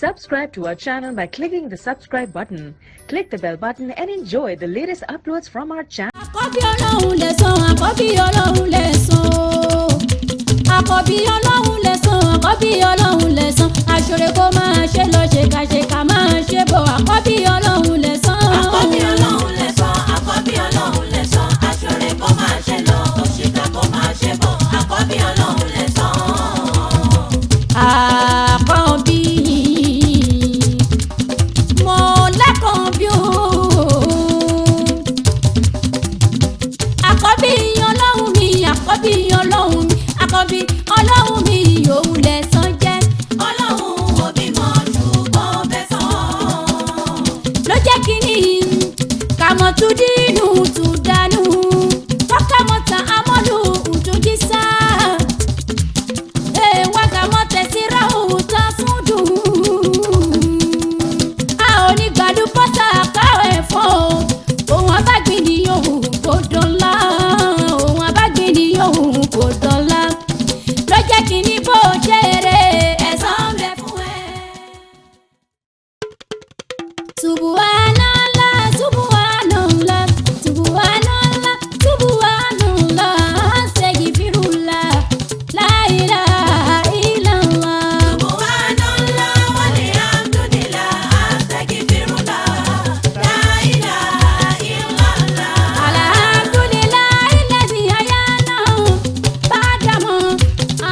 Subscribe to our channel by clicking the subscribe button. Click the bell button and enjoy the latest uploads from our channel. Àkọ́bí Ọlọ́run lẹ̀san, àkọ́bí Ọlọ́run lẹ̀san. Àkọ́bí Ọlọ́run lẹ̀san, àkọ́bí Ọlọ́run lẹ̀san. Aṣọre kó máa ṣe lọ ṣèkàṣèkà máa ṣe bọ̀. Àkọ́bí Ọlọ́run lẹ̀san. Àkọ́bí Ọlọ́run lẹ̀san, àkọ́bí Ọlọ́run lẹ̀san. Aṣọre kó máa ṣe lọ, òṣìkà kó máa ṣe bọ̀. Àkọ́bí Ọlọ́run lẹ̀san. Àkọ́bí mo lákọ̀ọ́bí o. Àkọ́bí Ọlọ́run mi, àkọ́bí Ọlọ́run mi, àkọ́bí Ọlọ́run mi òun lẹ̀san jẹ́. Ọlọ́run ò bímọ ṣùgbọ́n bẹ́sàn. Ló jẹ́ kí ni kàmọ́ tún dínú tún dánú tọ́kàmọ́ta amọ́lù ùdúndí sá. Èèwọ̀ kàmọ́ tẹ̀síra òòtọ́ sún dùn. A ò ní gbàdú pọ́tà káwé fọ́ òun abágbé ni òun kò dọ́là. Òun abágbé ni òun kò dọ́là. Ló jẹ́ kí ni bó ṣe eré ẹ̀san ń bẹ fún ẹ. Subhanallah, subhanallah, subhanallah, subhanallah, astaghfirullah, la ilaha illallah. Subhanallah walhamdulillah, astaghfirullah, la ilaha illallah. Alhamdulillah alladhi ahyana ba'dama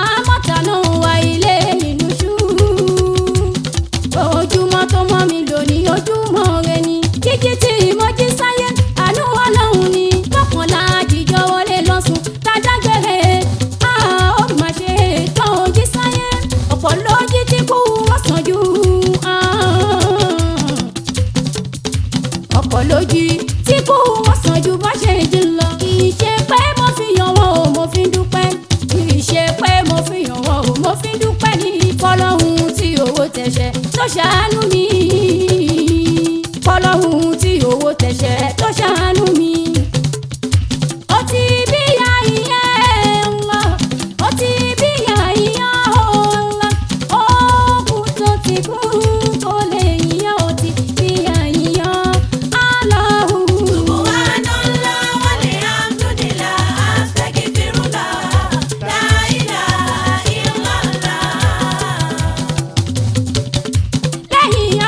amatana wa ilayhi nushur. Ojúmọ́ tó mọ́ mi lónìí ojúmọ́ rẹ ni. Jíjí tí mo jí sáyé àánú Ọlọ́run ni. Mọ́kànlá jíjọ wọlé lọ́sùn tádágbére. A ó mà ṣe tán jí sáyé. Ọ̀pọ̀ ló jí tí kú wọ́n sàn jù. Ọ̀pọ̀ ló jí tí kú wọ́n sàn jù bá ṣe jí lọ. Kì í ṣe pé mo fi yàn wọ́n o, mo fi ń dúpẹ́. Kì í ṣe pé mo fi yàn wọ́n o, mo fi ń dúpẹ́ ní fọlọ́hun tí owó tẹ̀ṣẹ̀ tó ṣàánú mi. Fọlọ́hun tí owó tẹ̀ṣẹ̀ tó ṣàánú mi. Ó ti bíyà ìyẹn ńlá, ó ti bíyà ìyẹn ńlá. Ó kú tó ti kú tó lè yíyan, ó ti bíyà ìyẹn Allahu. Subhanallah walhamdulillah, astaghfirullah, la ilaha illallah. Lẹ́yìn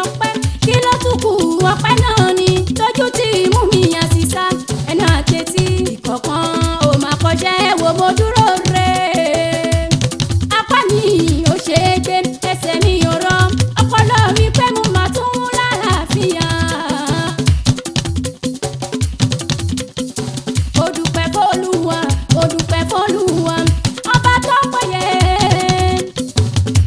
ọpẹ́ kí ló tún kù? Ọpẹ́ náà ni tójú tí mú mi yàn sísá ẹnu àtẹ̀tí ìkọ̀kan ò máa kọjá ẹ wo mo dúró re. Apá mi ò ṣe é gbé, ẹsẹ̀ mi ò rọ, ọpọlọ mi pé mo máa tún lálàáfíà. Ó dúpẹ́ f'Olúwa, ó dúpẹ́ f'Olúwa, ọba tó pẹ́yẹ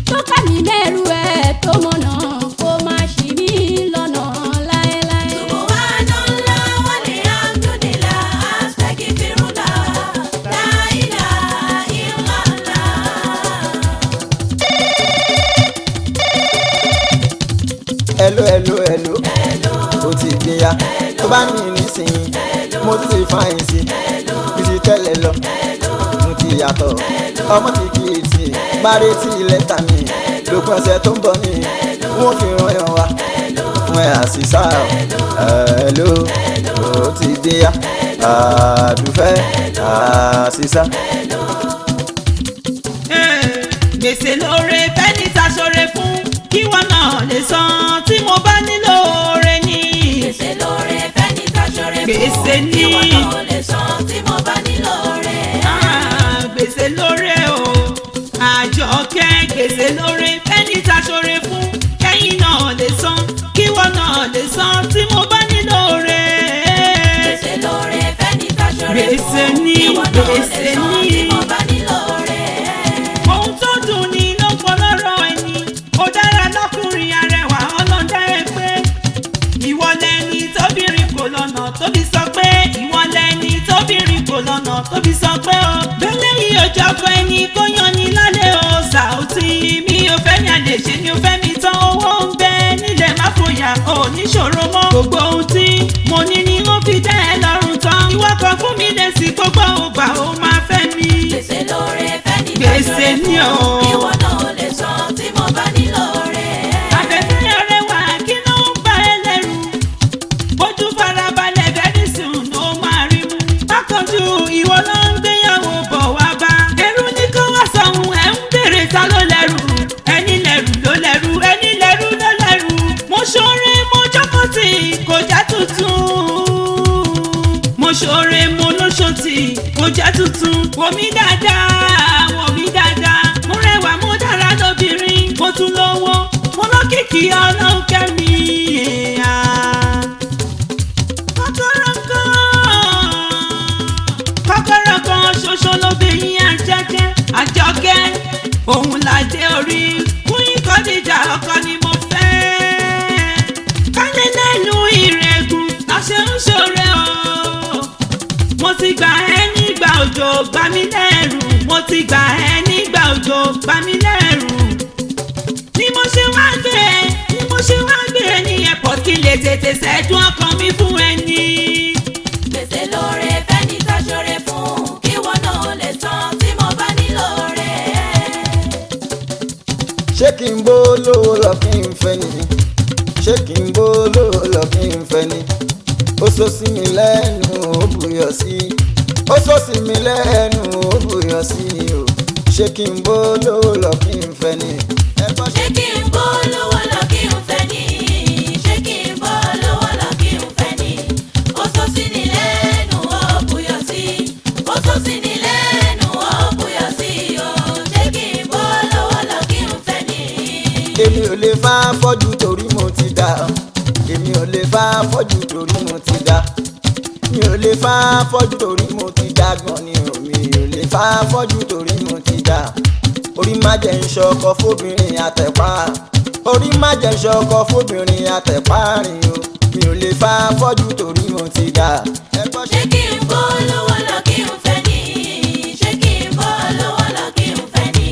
tó ká mi mẹ́rù ẹ̀ tó mọ̀nà kó má ṣì mí lọ́nà láéláé. Subhanallah walhamdulillah, astaghfirullah, la ilaha illallah. Hello. O ti gbéya tó bá ní nísìnyí mo tún ti fáyín sí bí ti tẹ́lẹ̀ lọ mo ti yàtọ̀ ọmọ ti kí etí gbáre tí lẹ́tà mi lópin ọ̀sẹ̀ tó ń bọ̀ ní wọ́n fi ràn yàn wá fún ẹ̀ àṣìṣà hello o ti gbéya àdùfẹ́ àṣìṣà. Gbèsè lóore fẹ́ni ta ṣoore fún kí wọ́n náà lè san tí mo bá nílò oore ní. Gbèsè lóore fẹ́ni tá ṣoore fún. Gbèsè ní. Kí wọ́n náà lè san tí mo bá nílò rẹ̀. Gbèsè lóore o Àjọkẹ́, gbèsè lóore fẹ́ni ta ṣoore fún kẹ́yìn náà lè san kí wọ́n náà lè san tí mo bá nílò oore. Gbèsè lóore fẹ́ni tá ṣoore fún. Gbèsè ní, Kí wọ́n náà lè gbèsè san ní. tí mo bá nílò rẹ̀. Ohun tó dùn ní ló pọ̀ lọ́rọ̀ ẹni ó dára lọ́kùnrin arẹwà ọlọ́dá ẹ pé ìwọ lẹni tóbìnrin kò lọ́nà tóbi sọ pé ìwọ lẹni tóbìnrin kò lọ́nà tóbi sọ pé o bẹ́lẹ̀ yìí ó jọkọ ẹni kó yan ni lálẹ́ o Saoty mi ò fẹ́ mi àlè ṣe ni ó fẹ́ mi tán owó ń bẹ nílẹ̀ má fòyà ò níṣòro mọ́ gbogbo ohun tí mo ní ni ó fi dá ẹ lọ́rùn tán ìwọ kan fún mi lè sí gbogbo ògbà ó máa fẹ́ mi. Gbèsè lóore fẹ́ni tá Gbèsè ṣoore ní fún. o. Kí wọ́n náà lè san tí mo bá nílò lọ́tì kò jẹ́ tuntun mo ṣoore mo lóṣòtì kò jẹ́ tuntun wò mí dáadáa mo rẹwà mo dára lóbìnrin mo tún lówó mo lókìkí ọlọ́run kẹ́mi kọ́kọ́rọ́ kan ṣoṣo lóbìnrin àjẹjẹ àjọkẹ́ òun làdé orí fún ìkọ́díjà ọkọ ni mo fẹ́ kálẹ̀ lẹ́nu ìrẹ́gùn láṣẹ ń ṣoore o mo ti gbà ẹ́ nígbà òjò gbà mí lẹ́rù mo ti gbà ẹ́ nígbà òjò gbà mí lẹ́rù ni mo ṣe wá gbé ní airport kí lè tètè ṣẹ́dún ọkàn mi fún ẹni. gbèsè lóore fẹ́ni tá ṣoore fún kí wọ́n náà lè san tí mo bá nílò rẹ̀. ṣé kí n bó lówó lọ kí n fẹ́ ni ṣé kí n bó lówó lọ kí n fẹ́ ni ó sọ sí mi lẹ́nu ó buyọ̀ sí ó sọ sí mi lẹ́nu ó buyọ̀ sí o ṣé kí n bó lówó lọ kí n fẹ́ ni. ṣé kí n bó lówó lọ kí n fẹ́ ni ṣé kí n bó lówó lọ kí n fẹ́ ni ó sọ sí ni lẹ́nu ó buyọ̀ sí ó sọ sí ni lẹ́nu ó buyọ̀ sí o ṣé kí n bó lówó lọ kí n fẹ́ ni. èmi ò lè fá fọ́jú torí mo ti dá èmi ò lè fá fọ́jú torí mo ti dá mi ò lè fá fọ́jú torí mo ti dá gan ni o mi ò lè fá fọ́jú torí mo ti dá orí má jẹ́ ń ṣọkọ fóbìnrin àtẹ̀pá orí má jẹ́ ń ṣọkọ fóbìnrin àtẹ̀pá rìn o mi ò lè fá fọ́jú torí mo ti dá. ṣé kí n bó lówó lọ kí n fẹ́ ni ṣé kí n bó lówó lọ kí n fẹ́ ni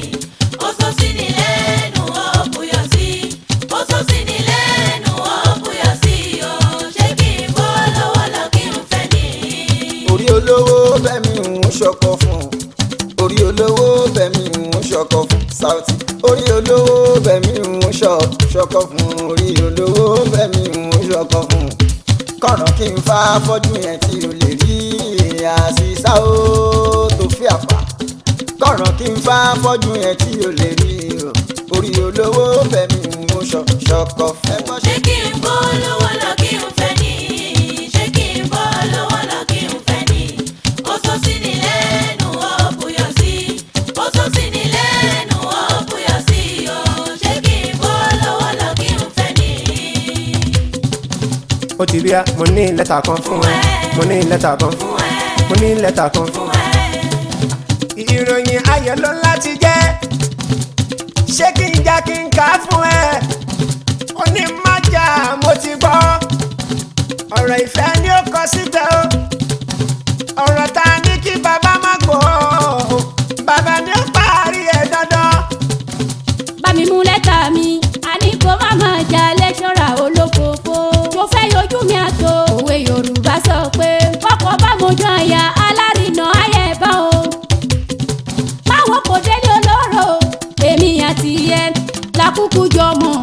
ó sọ sí ni lẹ́nu ó buyọ̀ sí ó sọ sí ni lẹ́nu ó buyọ̀ sí o ṣé kí n bó lówó lọ kí n fẹ́ ni. orí olówó bẹ́mi ń ṣọkọ fún orí olówó bẹ́mi ń ṣọkọ fún Saoty orí olówó bẹ́mi ń ṣọkọ fún orí olówó bẹ́mi ń ṣọkọ fún kọ̀ràn kí n fá fọ́jú yẹn tí o lè rí àṣìṣà ó tó fi àpá kọ̀ràn kí n fá fọ́jú yẹn tí o lè rí orí olówó bẹ́mi ń ṣọkọ fún. ṣé kí n bó lówó lọ kí n fẹ́ ni ṣé kí n bó lówó lọ kí n fẹ́ ni ó sọ sí ni lẹ́nu ó buyọ̀ sí ó sọ sí ni lẹ́nu ó buyọ̀ sí o ṣé kí n bó lówó lọ kí n fẹ́ ni. ó ti rí a mo ní lẹ́tà kan fún ẹ mo ní lẹ́tà kan fún ẹ mo ní lẹ́tà kan fún ẹ. ìròyìn ayọ̀ ló láti jẹ́ ṣé kí n já kí n kà á fún ẹ ó ní má jà mo ti gbọ́ ọ̀rọ̀ ìfẹ́ ni ó kọ síta o ọ̀rọ̀ ta ní kí bàbá má gbọ́ bàbá ni ó parí ẹ̀ dandan. bá mi mú lẹ́tà mi àní kó má máa jà lẹ́ṣọ́ra olófòfò mo fẹ́ yọjú mi àtò òwe Yorùbá sọ pé kọ́kọ́ bá mojú àyà alárìnà ayẹ̀ bá o báwo kò délé olóró èmi àti ẹ lákùkù jọ mọ̀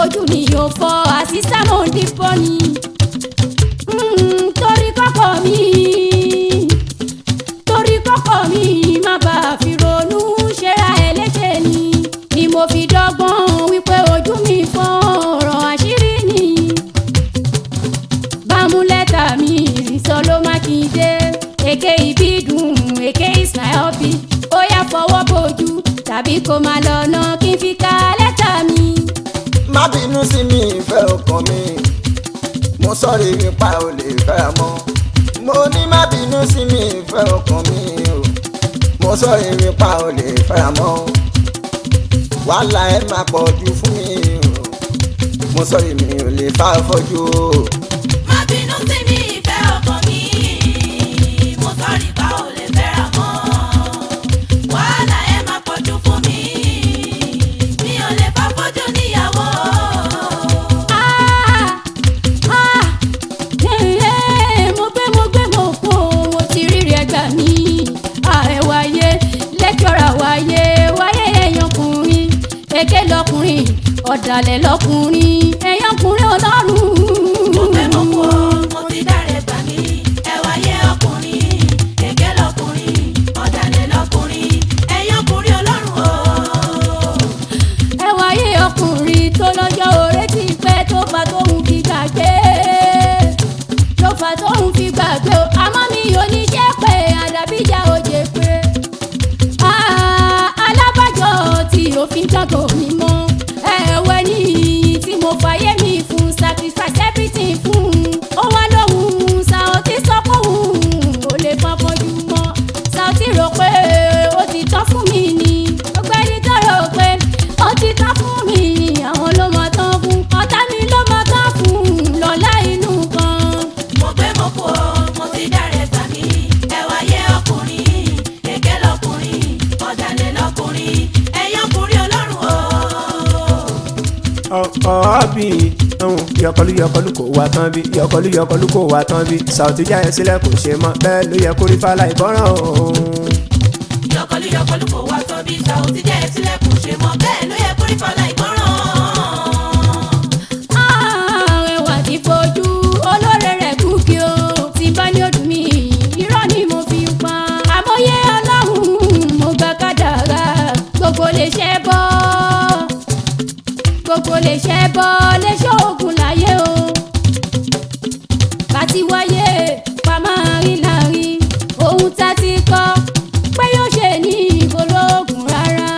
ojú mi yóò fọ́ àṣìṣà mọ̀ ń dìbò ni torí kọ́kọ́ mi má bàa fi ronú ṣera ẹ̀ léṣe ni mo fi dọ́gbọ́n wípé ojú mi fọ́ ọ̀rọ̀ àṣírí ni bámú lẹ́tà mi ìrìnsọ ló Mákindé èké ìbídùn èké is my hobby ó yá fọwọ́ bójú tàbí kó máa lọ ná kí n fi ka lẹ́tà mi. má bínú sí mi ìfẹ́ ọkàn mi mo sọ̀rọ̀ nípa ò lè fẹ́ mọ́ mo ní má bínú sí mi ìfẹ́ ọkàn mi o mo sọ̀rọ̀ nípa ò lè fẹ́ mọ́ wàhálà ẹ máa pọ̀ jù fún mi o mo sọ̀rọ̀ mi ò lè fà fọ́jú o. má bínú sí mi ìfẹ́ ọkàn mi mo sọ̀rí pa ò lè fẹ́ra mọ́ wàhálà ẹ má pọ̀jù fún mi mi ò lè fà fojú níyàwó. mo kó mo ti rírì ẹgbà mi àẹwàyé lẹ́kọ̀ọ́ra wáyé ẹ̀yànkùnrin èké lọkùnrin ọ̀dàlẹ̀ lọkùnrin ẹ̀yànkùnrin ọlọ́run. mo fẹ́ mọ̀ kó mo ti dáre gbà mí ẹ̀wáyé ọkùnrin èké lọkùnrin ọ̀dàlẹ̀ lọkùnrin ẹ̀yànkùnrin ọlọ́run o. ẹ̀wáyé ọkùnrin tó lọ́jọ́ orí ti pẹ́ tó gángan mi mọ́ ẹ̀wẹ̀ ní tí mo fàyè mi fún sacrifice everything fún ó wá lóhùn Saoty sọ pé òun ò lè fọkànjú mọ́ Saoty rò pé ó ti tán fún mi ni ọgbẹ́ni tó rò pé ó ti tán fún mi àwọn ló mọ̀ tán fún ọ̀tá mi ló mọ̀ tán fún lọ́lá inú kan. mo gbé mo kú o mo ti dáre gbà mí ẹ wáyé ọkùnrin èké lọkùnrin ọ̀dàlẹ̀ lọkùnrin ẹ̀yàn ọkùnrin ọlọ́run o. ọ̀ọ́bì yọkọlú kò wá tán bí yọkọlú kò wá tán bí Saoty já ẹ sílẹ̀ kò ṣe mọ́ bẹ́ẹ̀ ló yẹ kó rí fàlà ìbọ́ràn o. yọkọlú kò wá tán bí Saoty já ẹ sílẹ̀ kò ṣe mọ́ bẹ́ẹ̀ ló yẹ kó rí fàlà ìgbọ́ràn. Àrẹwà ti fojú olóore rẹ̀ kú kí o ti bá ní ọdún mi irọ́ ni mo fi ń pa àmọ́yé ọlọ́run mo gbà kádàrá gbogbo lè ṣẹ́ bọ́ lè ṣoògùn láyé o bá ti wáyé pa máa rí láàrin ohun tá ti kọ́ pé yóò ṣe ní ìbológun rárá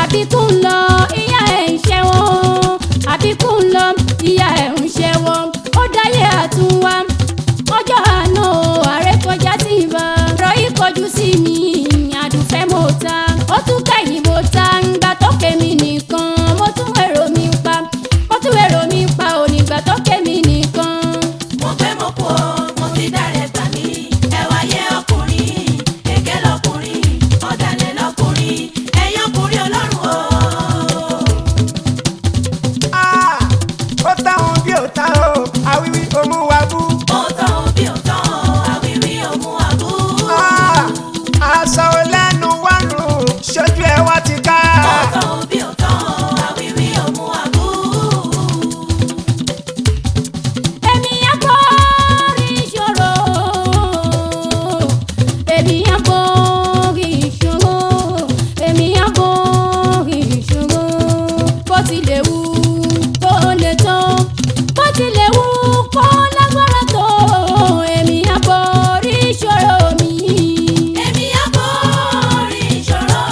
àbíkú ń lọ ìyá ẹ̀ ń ṣẹ́wọ̀n àbíkú ń lọ ìyá ẹ̀ ń ṣẹ́wọ̀n ó dáyé àtúnwá ọjọ́ àná ààrẹ kọjá sí ibà rọ ìkọjú sí mi àdùfẹ́ mo ta ó tún kẹ́yìn mo ta ń gbà tó kémi nìkan mo tún èrò mi pa onígbà tó kémi nìkan. mo gbé mo kú o mo ti dáre gbà mí ẹ wáyé ọkùnrin èké lọkùnrin ọ̀dàlẹ̀ lọkùnrin ẹ̀yàn ọkùnrin ọlọ́run o. ó táwọn bí ó tá o àwíwí omú wa bú. ó tán o bí ó tán o àwíwí òmù àbú. aṣọ lẹ́nu wá rò ṣojú ẹ wá ti ká. ó tán o bí ó tán o àwíwí òmù àbú. èmi á borí ìṣòro èmi á borí ìṣòro èmi á borí ìṣòro bó tilẹ̀ wù kó lè tó bó tilẹ̀ wù kó lágbára tó èmi á borí ìṣòro mi. èmi á borí ìṣòro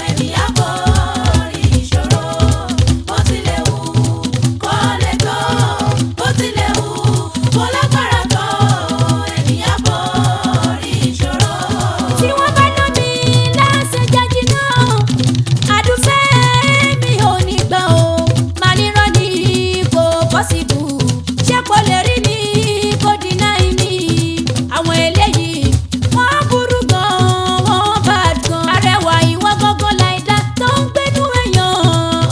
èmi á borí ìṣòro bó tilẹ̀ wù kó lè tó bó tilẹ̀ wù kó lágbára tó èmi á borí ìṣòro. tí wọ́n bá ná mi lásẹ̀ jáde náà àdùfẹ́ mi ò ní gbà ó máa nírọ́ ní kò pọ́sibú ṣé kò lè rí mi kò dínà mi àwọn eléyìí wọ́n burú gan wọ́n bad gan arẹwà ìwọ gángan láìda tó ń gbénú èèyàn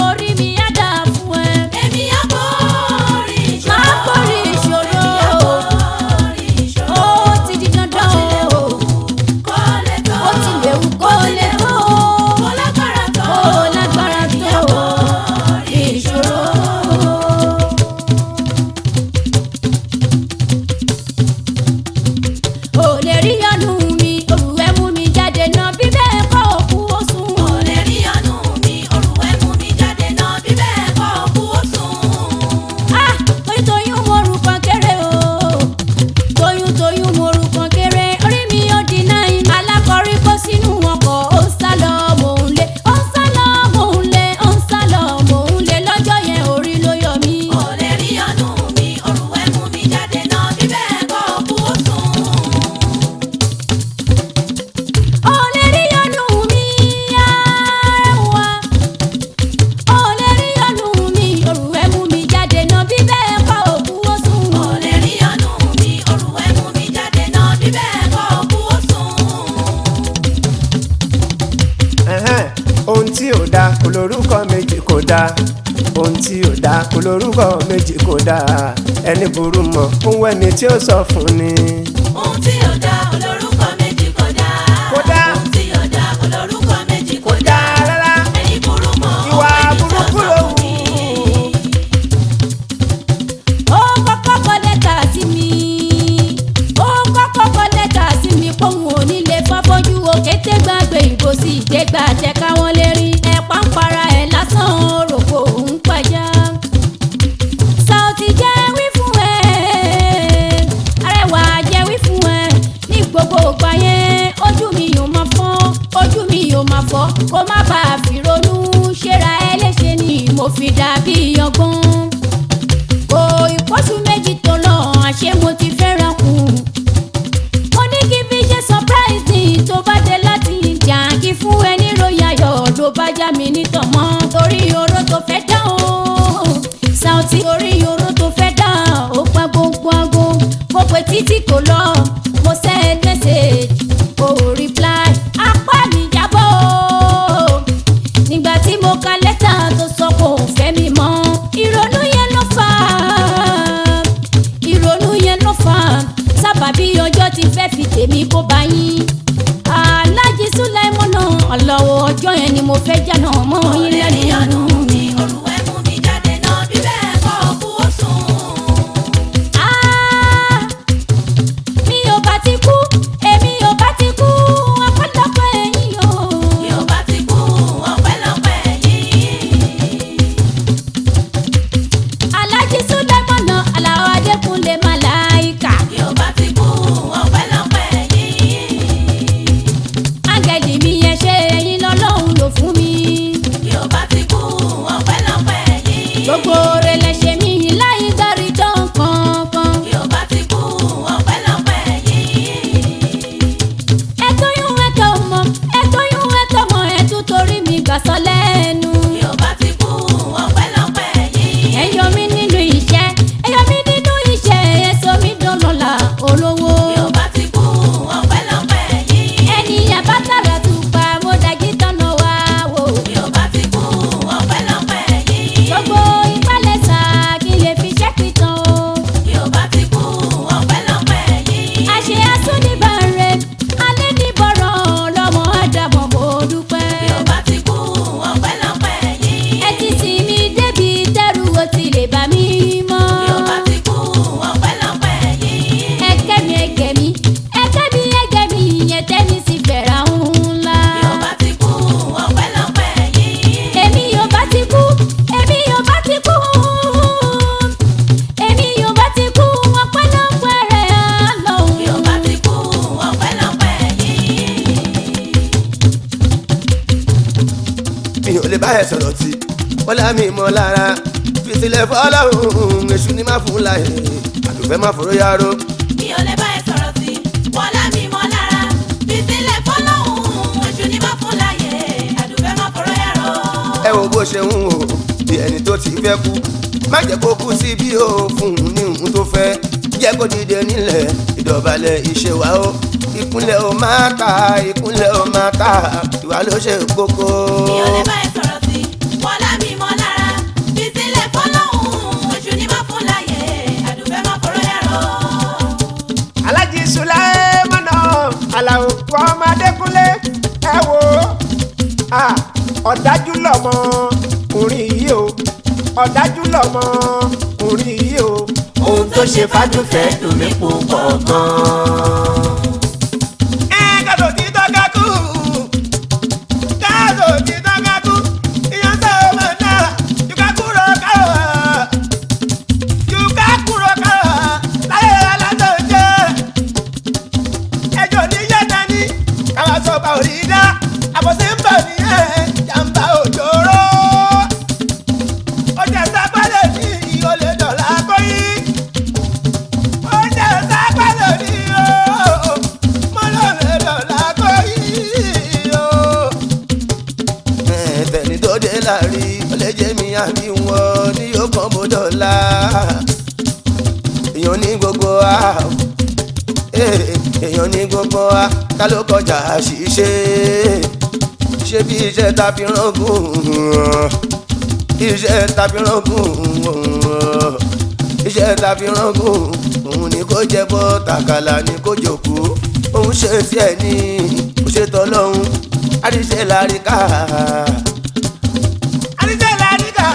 orí mi á dà fún ẹ. èmi á borí ìṣòro. máa borí ìṣòro borí ìṣòro. ó ti di dandan o kó lè tó ó ti lè wù kó lè tó kó lágbára tó ó lágbára tó borí ìṣòro. ò lè rí ọ̀nù mi òrùwẹ́ mú mi jáde náà bí bẹ́ẹ̀ kọ́ òkú ó sùn. Kò lè rí ọ̀nù mi òrùwẹ́ mú mi jáde náà bí bẹ́ẹ̀ kọ́ òkú ó sùn. Toyún mo rù kan kéré o toyún mo rù kan kéré orí mi ó di náà alákọ̀ọ́rí kó sínú ọkọ̀ ó ń sá lọ mò ń lé ó ń sá lọ mò ń lé ó ń sá lọ mò ń lé lọ́jọ́ yẹn orí ló yọ mí. Kò lè rí ọ̀nù mi òrùwẹ́ mú mi jáde náà bí bẹ́ẹ̀ kọ́ òkú ó sùn. Ó lè rí ọ̀nù mi àrẹwà ó lè rí ọ̀nù mi òrùwẹ́ mú mi jáde náà bí bẹ́ẹ̀ kọ́ òkú ó sùn. Kò lè rí ọ̀nù mi òrùwẹ́ mú mi jáde náà bí bẹ́ẹ̀ kọ́ òkú ó sùn. ohun tí ò dáa kò lórúkọ méjì kò dáa ohun tí ò dáa kò lórúkọ méjì kò dáa ẹni burú mọ ohun ẹni tí ó sọ fún ni. Ohun tí ò dá olórúkọ méjì kò dá. Kò dá. Ohun tí ò dá olórúkọ méjì kò kò dá. dáa rárá Ẹni burú mọ́ ìwà ẹni tí ó burúkú sọ ló fún wù. ni. ó kọ́kọ́ kọ lẹ́tà sí mi ó kọ́kọ́ kọ lẹ́tà sí mi póun ò ní lè fọ́fọ́jú òkété gbàgbé ìbò sí ìdẹ́gbà jẹ́ káwọn lè rí ẹ̀ pàǹpara ẹ̀ lásán rògbò òun pàjá. Saoty jẹ́ wí fún ẹ arẹwà jẹ́ wí fún ẹ fi dàbí ọgbọ́n. Kò ìpọ́sù méjì tó lọ àṣé mo ti fẹ́ràn kù. Mo ní kí fi ṣe surprise ní tó bá dé láti ìjà kí fún ẹni ròyìn ayọ̀ ló bá já mi nítọ̀mọ́ torí oró tó fẹ́ dá o. Saoty torí oró tó fẹ́ dá ó pa gbogbo aago. Mo pè títí kò lọ mo send message kò reply apá mi jábọ́ o. Nígbà tí mo ka lẹ́tà tó sọ kò fẹ́ mi mọ́ ìrònú yẹn ló fà á. Ìrònú yẹn ló fà á sábàbí ọjọ́ ti fẹ́ fi tèmi kó bá yín. Aláàjì Sùlẹ́mọ́nà ọlọ́wọ́ ọjọ́ yẹn ni mo fẹ́ jáná mọ́ yín lẹ́nu. olùwẹ̀ mú mi jáde náà bí bẹ́ẹ̀ kọ́ kú ó sùn. Mi ò bá ti kú èmi ò bá ti kú ọpẹ́lọpẹ́ ẹ̀yin o. bí o bá ti kú ọpẹ́lọpẹ́ yìí. Aláàjì Sùlẹ́mọ́nà Àlàó Adékúnlé Màláíkà. bí o bá ti kú ọpẹ́lọpẹ́ yìí. Áńgẹ́lì mi yẹn ṣe ẹ̀yin lọ́lọ́run lò fún mi. bí o bá ti kú ọpẹ́lọpẹ́ yìí. Gbogbo rẹ̀ lẹ ṣe mí láì gbárí tán kankan. bí o bá ti kú ọpẹ́lọpẹ́ yìí. Ẹ̀tọ́yún ẹ̀tọ́mọ ẹ̀tọ́yún ẹ̀tọ́mọ ẹ̀tún torí mi gbà sọ lẹ́nu. bí o bá ti kú ọpẹ́lọpẹ́ yìí. Ẹ yọ mí nínú iṣẹ́ ẹ yọ mí nínú iṣẹ́ ẹ sọ mí dọ́lọ́lá olówó. bí o bá ti kú ọpẹ́lọpẹ́ yìí. Ẹni àbátàrà tùpà mo dàgí tọ́nà wá wò. bí o bá ti kú ọpẹ́lọpẹ́ yìí. Gbogbo ìpalẹ̀ sá kí lè fi ṣẹ́ pìtàn o. bí o bá ti kú ọpẹ́lọpẹ́ yìí. Àṣẹ asúnibàrẹ̀ alẹ́ níbọ̀rọ̀ lọ́mọ àdàmọ̀ mo dúpẹ́. bí o bá ti kú ọpẹ́lọpẹ́ yìí. Ẹ ti sìn mí débi tẹ́rù ó ti lè bá mi mọ́. bí o bá ti kú ọpẹ́lọpẹ́ yìí. Ẹ̀kẹ́ mi ẹ̀gẹ́ mi ẹ̀kẹ́ mi ẹ̀gẹ́ mi ìyẹn tẹ́mi sì fẹ̀rà ńlá. bí o bá ti kú ọpẹ́lọpẹ́ yìí. Èmi yóò bá ti kú èmi yóò bá ti kú èmi yóò bá ti kú ọpẹ́lọpẹ́ rẹ̀ á lọ. bí o bá ti kú ọpẹ́lọpẹ́ yìí. mi ò lè bá ẹ sọ̀rọ̀ tí wọ́n lá mi mọ́ lára fi sílẹ̀ fọ́lọ́hún èṣù ni má fún láyé àdùfẹ́ má fòró yáró. mi ò lè bá ẹ sọ̀rọ̀ sí wọlá mi mọ́ lára fi sílẹ̀ fọlọ́hún èṣù ni má fún láyé àdùfẹ́ má fọ̀rọ̀ yàrá. ẹ wo bó ṣe ń wò bí ẹni tó ti fẹ́ kú má jẹ́ kó kú sí bí ó fún un ní ohun tó fẹ́ jẹ́ kó dìde nílẹ̀ ìdọ̀bálẹ̀ ìṣe wa ó ìkúnlẹ̀ ó máa ta ìkúnlẹ̀ ó máa ta ìwà ló ṣe kókó. mi ò lè bá ẹ sọ̀rọ̀ sí wọlá mi mọ́ lára fi sílẹ̀ fọlọ́hún èṣù ni má fún láyé àdùfẹ́ má fọ̀rọ̀ yàrá. Aláàjì Sùlẹ́mọ́nà Àlàó ọmọ Adékúnlé ẹ wo ọ̀dájú lọ́mọ orin yìí o ọ̀dájú lọ́mọ orin yìí o ohun tó ṣe fàdùfẹ́ dùn mí púpọ̀ gan-an. Kado ti tọ́ka kú kado ti tọ́ka kú ìyẹn sọ ọmọ náà yùká kúrò káwọ́ yùká kúrò káwọ́ láyé alásọ̀ jẹ́ ẹjọ́ níyẹn dání káwá sọ bá òrì dá àbọ̀sí ń bọ̀ nìyẹn jàǹbá òjòrò ó jẹ́ sábàlẹ̀ ní ìyọlé dọ̀là kọ́yí ó jẹ́ sábàlẹ̀ ní o mọ́lọ́lẹ̀ dọ̀là kọ́yí o. ẹ̀ẹ́dẹ̀ni tó dé láàrin ó lè jẹ́ mi àbí wọn ní yóò kàn bó dọ̀la èèyàn ní gbogbo wa èèyàn ní gbogbo wa ká ló kọjá ṣìṣe ṣé bí iṣẹ́ tàbí rọ́gùn iṣẹ́ tàbí rọ́gùn iṣẹ́ tàbí rọ́gùn òun ni kò jẹ́ bọ́ tàkàlà ni kò jòkó òun ṣe tiẹ̀ ní kò ṣe tọ́lọ́hún àríṣẹ́ làríkà àríṣẹ́ làríkà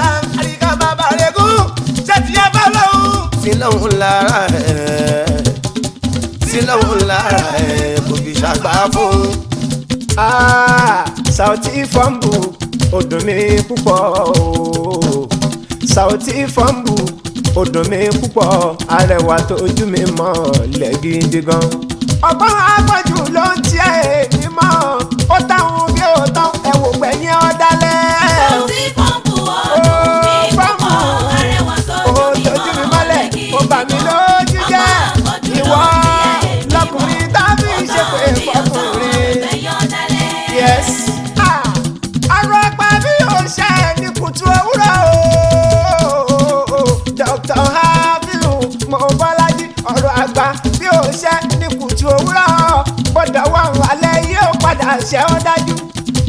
àríkà bàbá rẹ̀ kú ṣe tiẹ̀ bá lọ́hún sí lọ́hún lára ẹ̀ sí lọ́hún lára ẹ̀ kò fi ṣàgbá fún. Saoty fọ́ǹbù ó dùn mí púpọ̀ o Saoty fọ́ǹbù ó dùn mí púpọ̀ arẹwà tó ojú mi mọ́ lẹ́gídí gan. ọgbọ́n agbọ́njù ló ń tiẹ̀ èmi mọ́ ó táwọn bí ó tán ẹ̀wò gbẹ̀yìn ọ̀dálẹ̀. Saoty fọ́ǹbù ó dùn mí àṣẹ ó dájú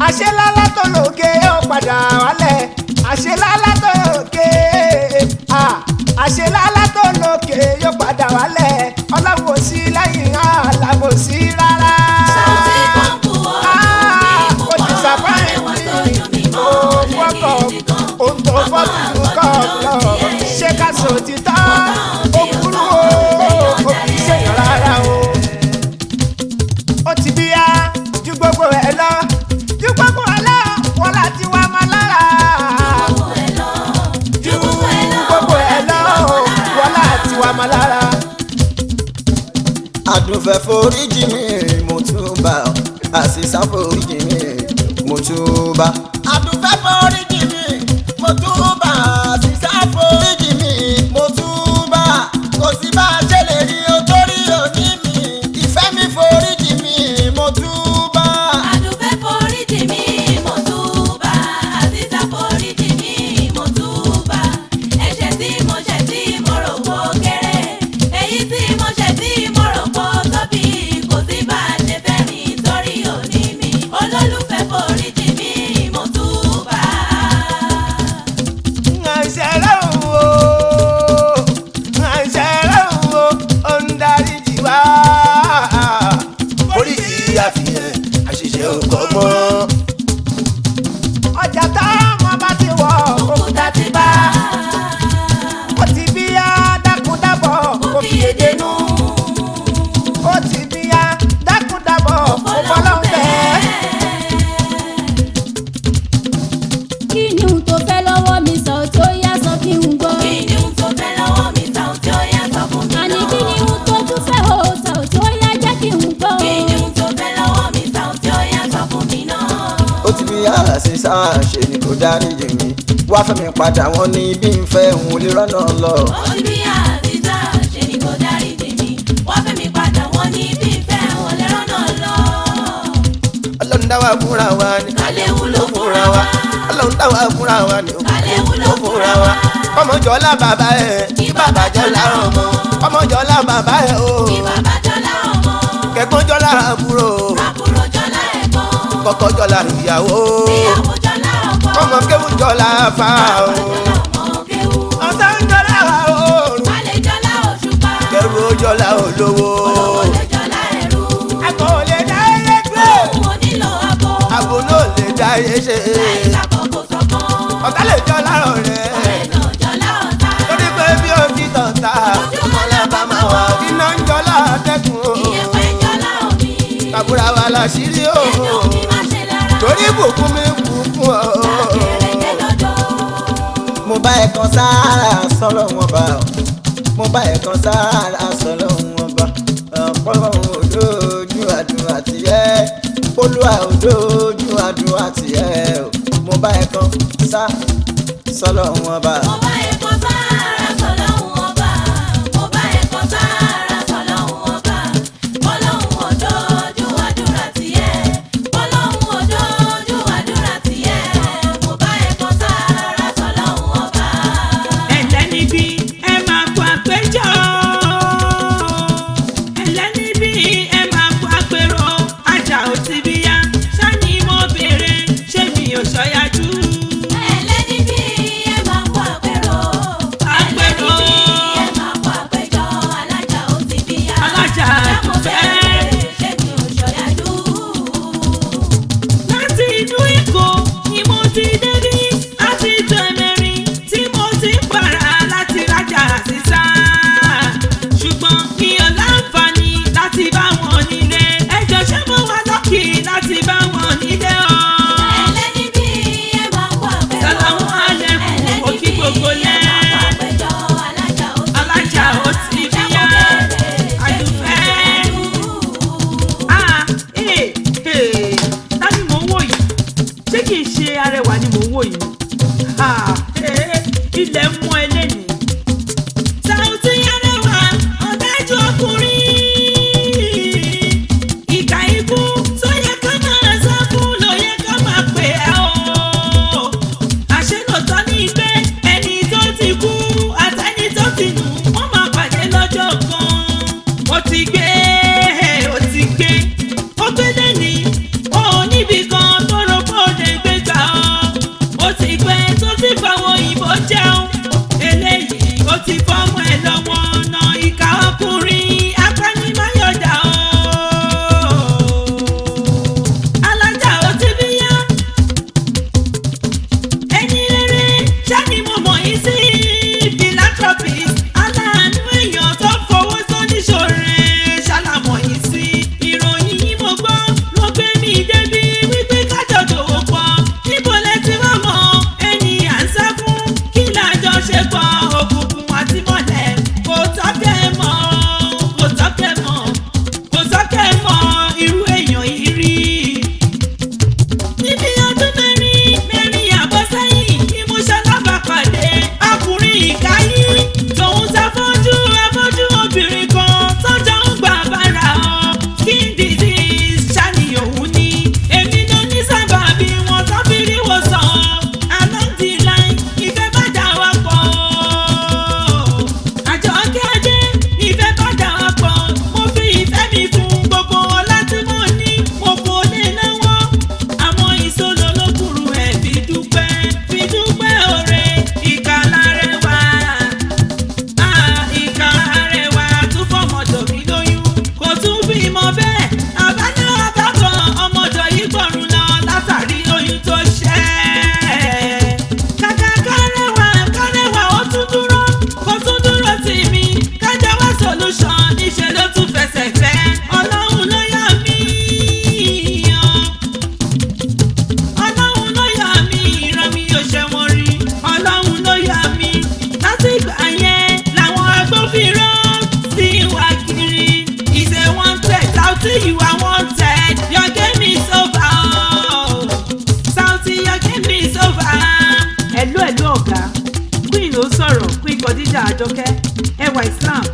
àṣẹ lálá tó lòkè ó padà wálẹ̀ àṣẹ lálá tó lòkè àṣẹ lálá tó lòkè yóò padà wálẹ̀ ọlọ́wọ́ sí lẹ́yìn aláwọ̀ sí rárá. Sauty pọ́ǹpù ó ti sàbáyé mi ó fọ́kọ̀ ohun tó fọ́tù kọ́ lọ ṣé ká sọ ti tán ó burú o kò kì í ṣèyàn rárá o. ó ti bí ya ju gbogbo ẹ lọ ju gbogbo ẹ lọ wọ́n láti wá máa lára. ju gbogbo ẹ lọ wọ́n láti wá máa lára. Àdùnfẹ́ foríjì mi mo tún bá ọ àṣìṣà foríjì mi mo tún bá. Àdùnfẹ́ foríjì mi mo tún bá àṣìṣà foríjì mi mo tún bá. Kò sí bá a ṣe lè rí o torí òní mi ìfẹ́ mi foríjì mi mo tún bá. Àdùnfẹ́ foríjì mi mo túbà, Àzízà foríjì mi mo túbà. Ẹ̀ṣẹ̀ tí mo ṣẹ̀ tí mo rò pó kéré, èyí tí mo ṣẹ̀ tí mo rò pó tóbi. Kò sí bá a ṣe fẹ́ mi torí òní mi, olólùfẹ́ foríjì mi mo túbà. àṣẹrẹ òwò àṣẹrẹ òwò ó ń darí jì wá. oríṣi àfihàn àṣìṣe òkò mọ́. ọjà táwọn bá ti wọ̀ Òkúta ti bá ó ti bí yá dákúndábọ̀ kò fi èdè nù. ó ti bí yá dákúndábọ̀ ó fọlọ́n bẹ́ẹ̀. kí ni ohun tó fẹ́ lọ́wọ́ mi sọ tó yá sọ kí n gbọ́. Kí ni ohun tó fẹ́ lọ́wọ́ mi Sauty ó yá sọ fún mi náà? àní kí ni ohun tó tún fẹ́ o sọ tó yá jẹ́ kí n gbọ́. Kí ni ohun tó fẹ́ lọ́wọ́ mi Sauty ó yá sọ fún mi náà? Ó ti bí àṣìṣà ṣe ni kò dáríjì mi wá fẹ́ mi padà wọ́n ní bí n fẹ́ òun lè rọ́nà lọ. Ó ti bí Àzízà ṣe ni kò dáríjì mi, wọ́n fẹ́ mi padà wọ́n ní bí ìfẹ́ wọn lè rọ́nà lọ. ọlọ́run dá wa fúnra wa ni Ká lè wúlò fúnra wa, ọlọ́run dá wa fúnra wa ni ká lè wúlò fúnra wa. ọmọjọ́lá bàbá ẹ̀ Kí bàbá jọlá ọmọ, ọmọjọ́lá bàbá ẹ̀ o kí bàbá jọlá ọmọ, kẹ̀gbọ́njọ́lá àbúrò àbúrò jọlá ẹ̀gbọ́n, kọ́kọ́jọ́lá ìyàwó ìyàwó jọlá ọkọ, ọmọ kéwùjọ́lá fà o jọlá ọmọ kéwú, ọ̀sánjọ́lá oòrùn alẹ́ jọlá òṣùpá, kẹrù ojọ́lá olówó olówó lè jọlá ẹrú. àgọ́ ò lè dá eré gbé Òun ò nílò abo, àbò náà lè dá ayé ṣe láì ṣàkókò sọ́kàn, ọ̀tá lè jọ lárọ̀ rẹ̀ ọ̀rẹ́ náà jọlá ọ̀tá. torí pé bí o ti tọ̀ta Ojúmọ́ la bá máa wà, iná ń jọlá dẹ́kun o ìyẹ̀pẹ̀ jọlá omi, kàbúrà wa láṣìírí o ẹ̀jẹ̀ omi má ṣe lára, torí bùkún mi kú fún ọ. kẹ̀rẹ̀kẹ̀ lọ́dọ̀. Mo bá ẹ kan sára sọ́lọ́ wọn bá ọ mo bá ẹ kan sára sọ́lọ́ wọn bá ọpọlọ òdòjú àdúrà tìyẹ olúwa òdòjú àdúrà tìyẹ mo bá ẹ kan sá sọ́lọ́ wọn bá. Mo bá ẹ̀kọ́ sára sọ́lọ́hun ọba, mo bá ẹ̀kọ́ sára sọ́lọ́hun ọba, bọ́lọ́hun òdòjú àdúrà tìyẹ, bọ́lọ́hun òdòjú àdúrà tìyẹ, mo bá ẹ̀kọ́ sára sọ́lọ́hun ọba. ẹlẹ́nibí ẹ máa kó àpéjọ ẹlẹ́nibí ẹ máa kó àpérò ajá ò ti bí yá sani mo béèrè ṣé mi ò ṣọyájú. Ẹlẹ́nibí ẹ máa kó àpérò, Àpérò. ẹlẹ́nibí ẹ máa kó àpéjọ, alájà ó ti bí yá, Alájà mo àdùfẹ́. bẹ̀rẹ̀ ṣé mi ò ṣọ̀yájú. láti inú Èkó ni mo ti débí láti ìjọ ẹ̀mẹ́rin tí mo ti ń para láti rájà sísá ṣùgbọ́n mi ò láǹfààní láti bá wọn nílé ẹjọ́ ṣé mo wà lọ́kì láti bá wọn nílé ọ́. Ẹlẹ́nibí ẹ máa kó àpérò, Sàlámù aláìkùm, mo kí gbogbo lẹ́. Alájà ó ti bí yá, Àdùfẹ́. Tani mò ń wò yìí? Ṣé kìí ṣe arẹwà ni mò ń wò yìí? Ilẹ̀ ń mú ẹlẹ́ni. Sauty arẹwà, ọ̀dájú ọkùnrin. Ìkà ikú tó yẹ ká máa sá fún ló yẹ ká máa pè ẹ́ o. Àṣé lóòótọ́ ní pé ẹni tó ti kú àtẹni tó ti nù wọ́n máa pàdé lọ́jọ́ kan. Ó ti gbé, ó gbé lẹ́ni, ó jẹun eléyìí ó ti fọ́mọ ẹ lọ́wọ́ ọ̀nà ìka ọkùnrin apánimáyọ̀dà o. alájà ó ti bí yá ẹni rere ṣáni mo mọ̀ yín sí philanthropist aláàánú èèyàn tó fowó tó níṣòro ṣàlàmọ̀ yín sí ìròyìn yìí mo gbọ́ ló gbé mi débi wípé kájọ dòwò pọ̀ níbo lẹ ti wá mọ̀ ẹni à ń sá fún kí lájọ ṣe pọ̀ òkùnkùn àti mọ́lẹ̀ kò tọ́kẹ́ mọ́ kò tọ́kẹ́ mọ́ kò tọ́kẹ́ mọ́ irú èèyàn yìí rí. níbi ọdún mẹ́rin àbọ̀ sẹ́yìn ni mo ṣalábàápàdé ọkùnrin ìkáyí tòun ṣàfọ́jú afọ́jú obìnrin kan tọ́jọ́ ń gbà bára ọ skin disease ṣáni òun ni èmi ló ní sábàbí wọn tó fi rí wòsàn along the line ìfẹ́ bá dà wá pọ̀ Àjọkẹ́ Adé ìfẹ́ bá dà wá pọ̀ mo fi ìfẹ́ mi fún gbogbo ọlá tí mo ní mo kò lè náwó àmọ́ ìṣòro ló kúrú ẹ̀ fi dúpẹ́ òre ìkàlà rẹwà ìkàlà rẹwà tún fọmọdọ̀ mi lóyún kò tún bímọ bẹ́ẹ̀ àbáná àbábọ̀ ọmọdọ̀ yìí gbọ̀rún lọ látàrí oyún tó ṣẹ́ kàkà kárẹwà ó tún dúró kó tún dúró tì mí kájà wá solution níṣẹ́ ló tún fẹsẹ̀ fẹ́ ọlọ́run ló yà mí ọlọ́run ló yà mí ìran mi ò ṣe wọ́n rí ọlọ́run ló yà mí láti ìgbà yẹn làwọn agbófinró sì wá kiri ìṣe wanted Sauty you are wanted your game is over Sauty your game is over. ẹ̀lú ọ̀gá queen ló sọ̀rọ̀ queen Khadija Àjọkẹ́ ẹwà Islam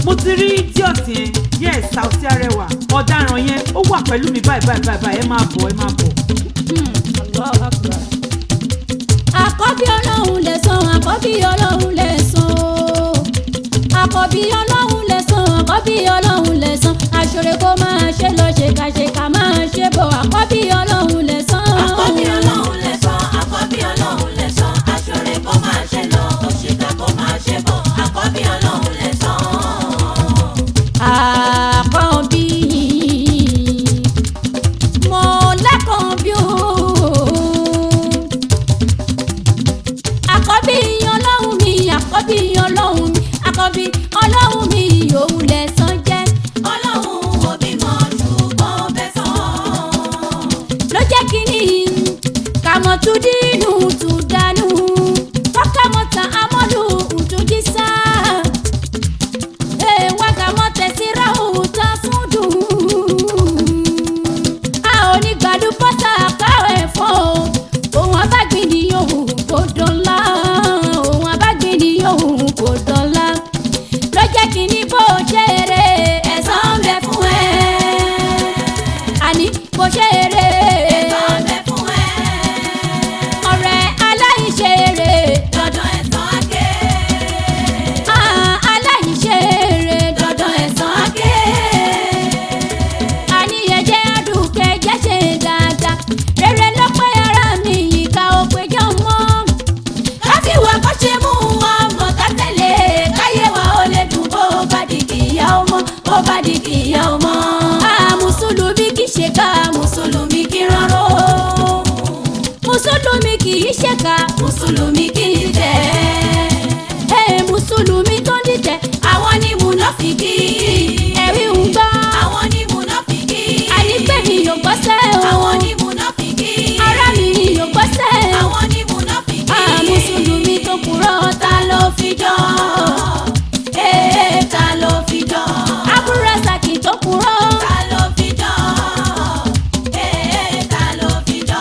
mo ti rí idiot yẹn yes Sauty Arẹwà ọ̀daràn yẹn ó wà pẹ̀lú mi báyìí ẹ máa bọ̀. àkọ́bí ọlọ́run lè san àkọ́bí ọlọ́run lè san àkọ́bí ọlọ́run lè san àkọ́bí ọlọ́run lè san aṣọ́re kó máa ṣe lọ ṣèkàṣèkà máa ṣe bọ̀ àkọ́bí ọlọ́run lè san. àkọ́bí ọlọ́run lè san àkọ́bí ọlọ́run lè san aṣọ́re kó máa ṣe lọ òṣìkà kó máa ṣe bọ̀ àkọ́bí ọlọ́run lè san. àkọ́bí mo lẹ́kọ̀ọ́bí o àkọ́bí ọlọ́run mi àkọ́bí ọlọ́run mi àkọ́bí ọlọ́run mi òun lẹ̀san jẹ́. ọlọ́run ò bímọ ṣùgbọ́n bẹ́ sàn. ló jẹ́ kí ni kàmọ́ tún dínú tún dánú fọ́kàmọ́ta amọ́lù tún jí sá wá kàmọ́ tẹ̀síra òótọ́ fún dùn a ò ní gbàdú pọ́sà káwé fọ́ òun abágbìn ni òun kò dọ́là òun abágbìn ni òun kò dọ́là ló jẹ́ kí ni bó ṣe eré ẹ̀san ń bẹ fún ẹ àní bó ṣe eré ẹ̀san ń bẹ fún ẹ. ọ̀rẹ́ aláìṣe eré dandan ẹ̀san á ké. aláìṣe eré dandan ẹ̀san á ké àní ẹ̀jẹ̀ àdùkẹ́ jẹ́ ṣe dáadáa rere ló pé ara mi ìka ò péjọ mọ́ káfí wa kó ṣe mú ọmọ ká tẹ̀lé káyé wa ó lè dùn bó bá di kìyà ọmọ bó bá di kìyà ọmọ. mùsùlùmí kì í ṣe ká mùsùlùmí kí rọrọ. mùsùlùmí kì í ṣe ká mùsùlùmí kí í tẹ̀. mùsùlùmí tó ń dìtẹ̀ àwọn ni mùnáfìkì. ẹ̀rí ń gbọ́ àwọn ni mùnáfìkì. àyípẹ́ mi yóò gbọ́sẹ̀ o àwọn ni mùnáfìkì. ará mi yóò gbọ́sẹ̀ o àwọn ni mùnáfìkì. mùsùlùmí tó kúrò ta ló fi jọ. ta ló fi jọ. abúrẹ́sàkì tó kúrò ta ló fi jọ. ta ló fi jọ.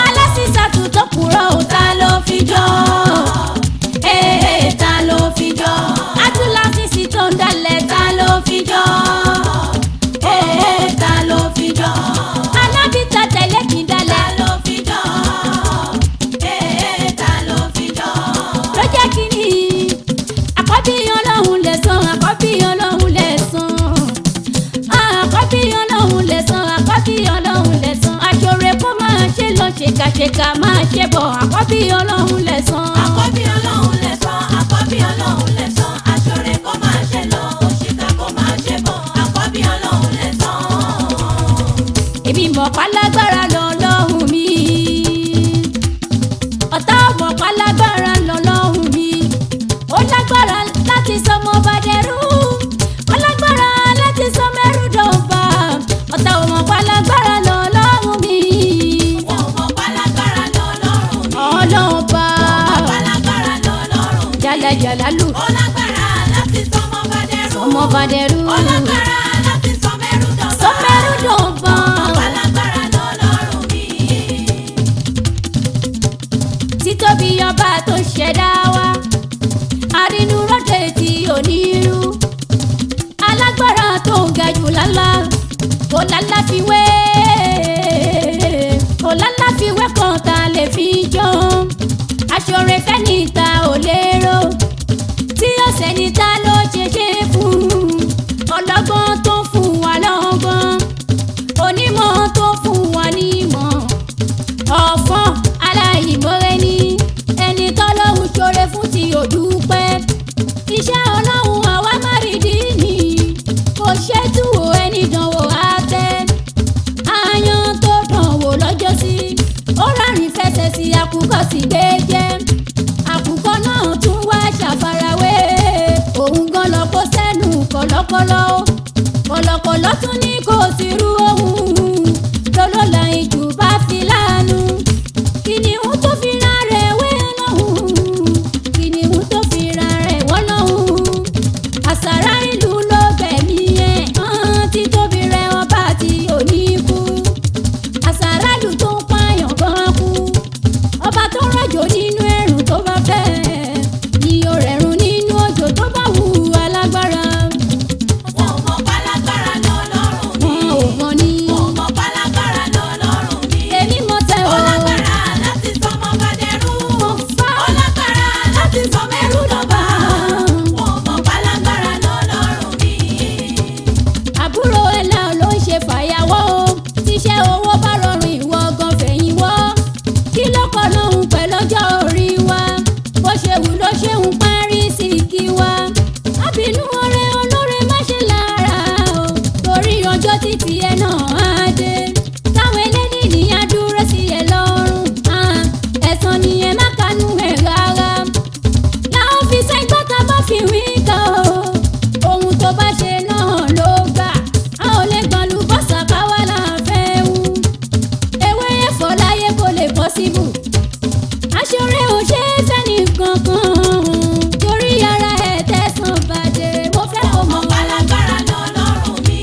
alásìsàtù tó kúrò ta ló fi jọ. ta ló fi jọ. adúláfíìsì tó ń dalẹ̀ ta ló fi jọ. ta ló fi jọ. alábìtà tẹ̀lé kì í ta dalẹ̀ ló fi jọ. ta ló fi jọ. ló jẹ́ kí ni àkọ́bí ọlọ́run lè san àkọ́bí ọlọ́run lè san àkọ́bí ọlọ́run lè san àkọ́bí ọlọ́run lè san aṣọ́re kó máa ṣe lọ ṣèkàṣèkà máa ṣe bọ̀ àkọ́bí ọlọ́run lè san. àkọ́bí ọlọ́run alájà lálù. ó lágbára láti sọmọ bá dẹrú. ọmọ bá dẹrú. ó lágbára láti sọmẹrú dọ̀bà. sọmẹrú dọ̀bà. alágbára lọ́lọ́run mi. títóbi ọba tó ṣẹ̀dá wa àrínúròdè tí onírú alágbára tó ga jù lálá kò lálàfiwé kan tá lè fi jọ aṣọre fẹ́ni ta ò lérò tí ó sẹ́ni ta ló ṣeṣe fún ọlọ́gbọ́n tó fún wa lọ́gbọ́n onímọ̀ tó fún wa nímọ̀ ọ̀fọ́n aláìmọ̀rẹ́ ni ẹni tọ́lọ́hun ṣoore fún tí ò dúpẹ́ iṣẹ́ ọlọ́run àwa má rí dí ni kò ṣètò ẹni dánwò àtẹ àyàn tó dánwò lọ́jọ́sí ó rárín fẹsẹ̀ sí àkùkọ sí gbé jẹ́ àkùkọ náà tún wá ṣàfarawé òun gan lọ kó sẹ́nu kọ̀lọ̀kọ̀lọ̀ kọ̀lọ̀kọ̀lọ̀ tún ní kò sí rú ohun lọ́lọ́la ìjù bá fi láàánú kìnìún tó fi ra rẹ̀ wé lọ́hùn kìnìún tó fi ra rẹ̀ wọ́ lọ́hùn àṣàrà ìlú ló gbẹ̀mí ẹ̀ tí tóbi rẹ̀ ọba tí ò ní kú àṣàrà ìlú tó ń pààyàn gan kú ọba tó rọ̀jò nínú ẹ̀rùn tó bá fẹ́ ni ó rẹ̀rùn nínú òjò tó bá wù alágbára. wọn ò mọ̀ pálágbára lọ́lọ́run mi. wọn ò mọ̀ ní. wọn ò mọ̀ pálágbára lọ́lọ́run mi. èmi mọ̀ tẹ́ ó o. lágbára láti sọmọ bá dẹrú. mo fà. ó lágbára láti sọmẹrú dọ̀bà. wọn ò mọ̀ pálágbára lọ́lọ́run mi. àbúrò ẹ̀là ló ń ṣe fàyàwọ́ o tíṣẹ́ owó bá rọrùn ìwọ gan fẹ̀yìn wọ́ kí ló kọ́ lóhun pẹ̀lú ọjọ́ orí wa bó ṣe wù ló ṣe ń parí sí kí wa àbínú ọ̀rẹ́ olóore má ṣe lára o torí ọjọ́ títí ẹ náà á dé táwọn eléni nìyá dúró sí ẹ lọ́rùn ẹ̀san ni ẹ má kanú ẹ̀ rárá láwọn fi sẹ́gbọ́n tá bá fi wí kan o ohun tó bá ṣe náà ló gbà á ò lè gbọ́n lu bọ́sà káwá là ń fẹ́ wú ewé ẹ̀fọ́ láyé kò lè pọ́síbù aṣọ́rẹ́ ò ṣe é fẹ́ni kankan torí ara ẹ̀ tẹ̀sán bàjẹ́ mo fẹ́ kó mọ̀ pálágbára lọ́lọ́run mi.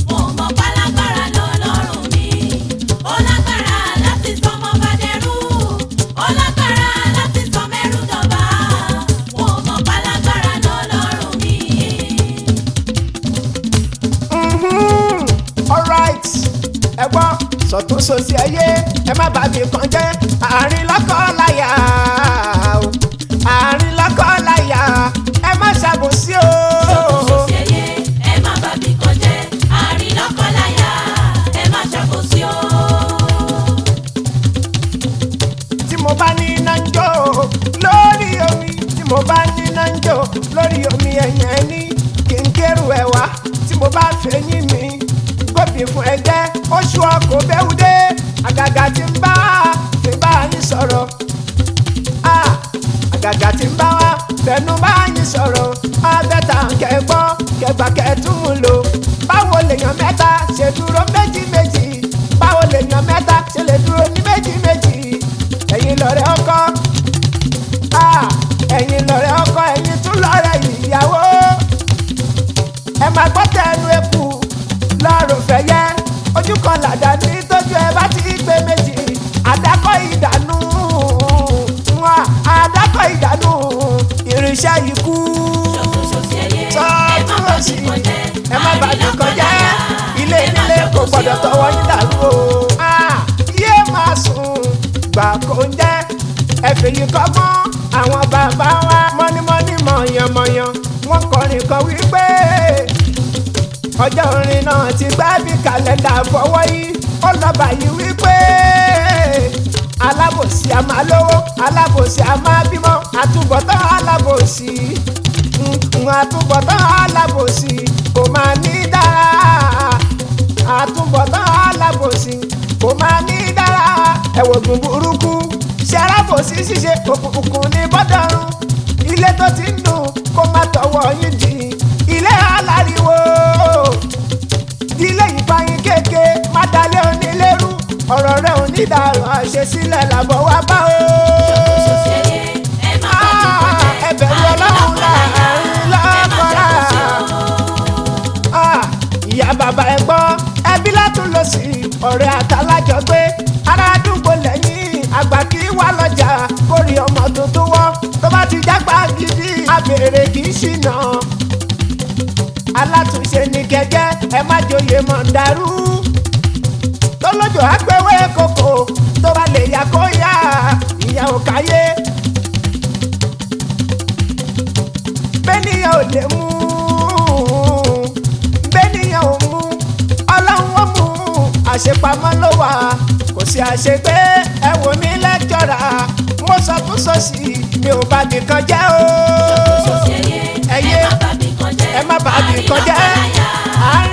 wọn ò mọ̀ pálágbára lọ́lọ́run mi. ó lágbára láti sọmọ bá dẹrú. ó lágbára láti sọmẹrú dọ̀bà. wọn ò mọ̀ pálágbára lọ́lọ́run mi. alright ẹ gbọ́ sọ̀tún sòsì ẹyẹ ẹ má bàbí kan jẹ́ àárín lọ́kọ̀ọ́láyà o àárín lọ́kọ̀ọ́láyà ẹ má ṣàbòsí o. ṣòṣèyẹ ẹ má bàbí kan jẹ́ àárín lọ́kọláya ẹ má ṣàkóso o. tí mo bá ní iná ń jó lórí omi tí mo bá ní iná ń jó lórí omi ẹ̀yìn ẹni kí n kérù ẹ̀ wá tí mo bá fẹ́ yín mi gómì fún ẹgbẹ́ oṣù ọkọ̀ bẹ́wúdé àgàgà tí ń bá fi bá yín sọ̀rọ̀ àgàgà tí ń bá wa fẹnu bá yín sọ̀rọ̀ abẹ́ta kẹgbọ́ kẹgbà kẹtùmù lò báwo lèèyàn mẹ́ta ṣe dúró méjì méjì báwo lèèyàn mẹ́ta ṣe lè dúró ní méjì méjì ẹ̀yin lọ̀rẹ́ ọkọ ẹ̀yin lọ̀rẹ́ ọkọ ẹ̀yin tún lọ̀rẹ́ ìyàwó ẹ máa gbọ́ tẹnu eku lọ́rùn fẹ̀yẹ ojú kan làdá ní tójú ẹ bá ti gbé méjì àdákọ́ ìdànù àdákọ́ ìdànù irinṣẹ́ ikú sọ́ọ́tún òsì ẹ má bàjẹ́ kọjá ilé nílé kò gbọ́dọ̀ tọwọ́ yín dàrú o yé máa sùn gbà kó ń jẹ́ ẹ fèyí kọ́gbọ́n àwọn bàbá wa mọ́nímọ́ní mọ̀yànmọ̀yàn wọ́n kọrin kan wípé ọjọ́ orin náà ti gbá bí kàlẹ́ndà fọwọ́ yìí ó lọ báyìí wípé alábòsí a máa lówó alábòsí a máa bímọ àtúbọ̀tán alábòsí àtúbọ̀tán alábòsí kò máa ní dára àtúbọ̀tán alábòsí kò máa ní dára ẹ̀wọ̀gùn burúkú ṣe alábòsí ṣíṣe òkùnkùn ní bọ́dọ̀rùn ilé tó ti ń dùn kó má tọwọ́ yín dì ilé aláriwo ilé ìfàyín kéèké má dalẹ̀ onílérú ọ̀rọ̀ rẹ̀ ò ní dàrú àṣesílẹ̀ làbọ̀ wá bá o. ṣòṣèyẹ ẹ má bàbí kan jẹ́ béèrè kì í ṣìnà alátúnṣe ní kẹjẹ ẹ má joyè mọ̀ ń darú tọ́lọ́jọ́ àgbẹ̀wé kòkó tó bá lè yà kó yá ìyá ò káyé bẹ́nìyàn ò lè mú bẹ́nìyàn ò mú ọlọ́run ó mú àṣepamọ́ ló wà kò sí àṣegbé ẹ wò mí lẹ́jọ́ra mo sọ fún sọ́ọ̀sì mi ò bá nìkan jẹ́ o ẹyẹ ẹ má bàa nìkan jẹ́ àárín